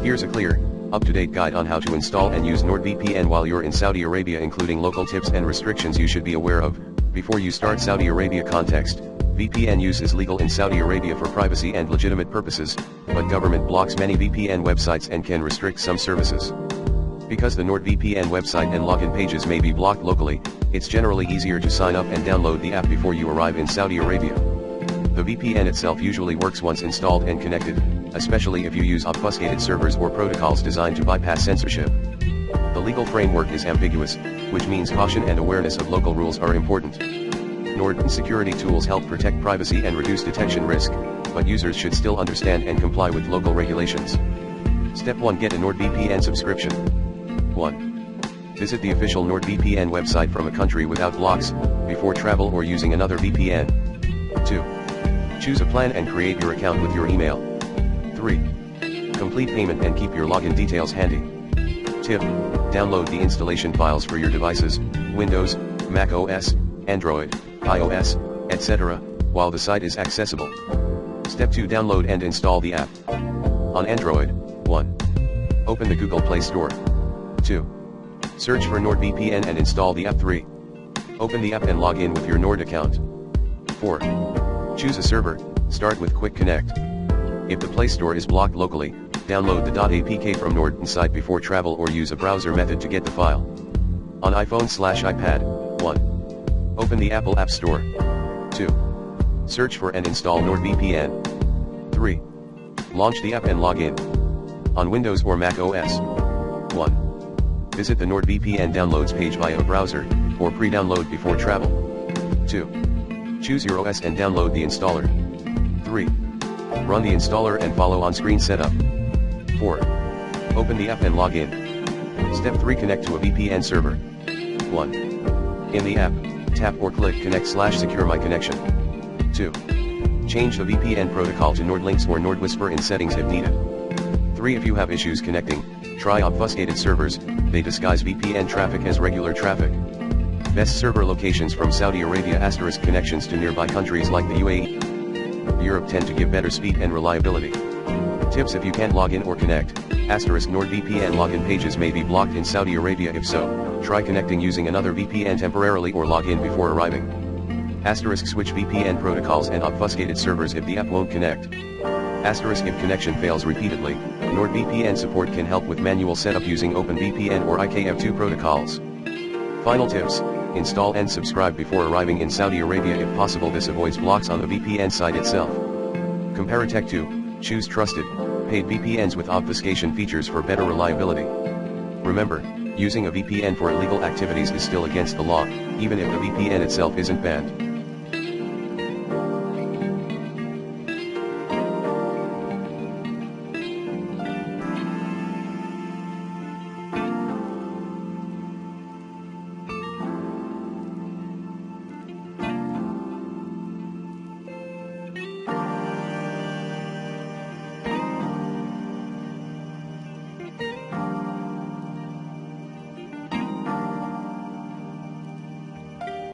Here's a clear, up-to-date guide on how to install and use NordVPN while you're in Saudi Arabia, including local tips and restrictions you should be aware of. Before you start, Saudi Arabia context. VPN use is legal in Saudi Arabia for privacy and legitimate purposes, but government blocks many VPN websites and can restrict some services. Because the NordVPN website and login pages may be blocked locally, it's generally easier to sign up and download the app before you arrive in Saudi Arabia. The VPN itself usually works once installed and connected, especially if you use obfuscated servers or protocols designed to bypass censorship. The legal framework is ambiguous, which means caution and awareness of local rules are important. Nord security tools help protect privacy and reduce detection risk, but users should still understand and comply with local regulations. Step 1. Get a NordVPN subscription. 1. Visit the official NordVPN website from a country without blocks, before travel or using another VPN. 2. Choose a plan and create your account with your email. 3. Complete payment and keep your login details handy. Tip: download the installation files for your devices, Windows, Mac OS, Android, iOS, etc., while the site is accessible. Step 2. Download and install the app. On Android, 1. Open the Google Play Store. 2. Search for NordVPN and install the app. 3. Open the app and log in with your Nord account. 4. Choose a server, start with Quick Connect. If the Play Store is blocked locally, download the .apk from Nord site before travel or use a browser method to get the file. On iPhone/iPad, 1. Open the Apple App Store. 2. Search for and install NordVPN. 3. Launch the app and log in. On Windows or Mac OS. 1. Visit the NordVPN downloads page via a browser, or pre-download before travel. 2. Choose your OS and download the installer. 3. Run the installer and follow on-screen setup. 4. Open the app and log in. Step 3. Connect to a VPN server. 1. In the app, tap or click Connect/Secure My Connection. 2. Change the VPN protocol to NordLynx or NordWhisper in settings if needed. 3. If you have issues connecting, try obfuscated servers, they disguise VPN traffic as regular traffic. Best server locations from Saudi Arabia * connections to nearby countries like the UAE, Europe tend to give better speed and reliability. Tips: if you can't log in or connect, NordVPN login pages may be blocked in Saudi Arabia. If so, try connecting using another VPN temporarily or log in before arriving. Switch VPN protocols and obfuscated servers if the app won't connect. If connection fails repeatedly, NordVPN support can help with manual setup using OpenVPN or IKF2 protocols. Final tips: install and subscribe before arriving in Saudi Arabia if possible. This avoids blocks on the VPN site itself. Comparatech 2, choose trusted, paid VPNs with obfuscation features for better reliability. Remember, using a VPN for illegal activities is still against the law, even if the VPN itself isn't banned.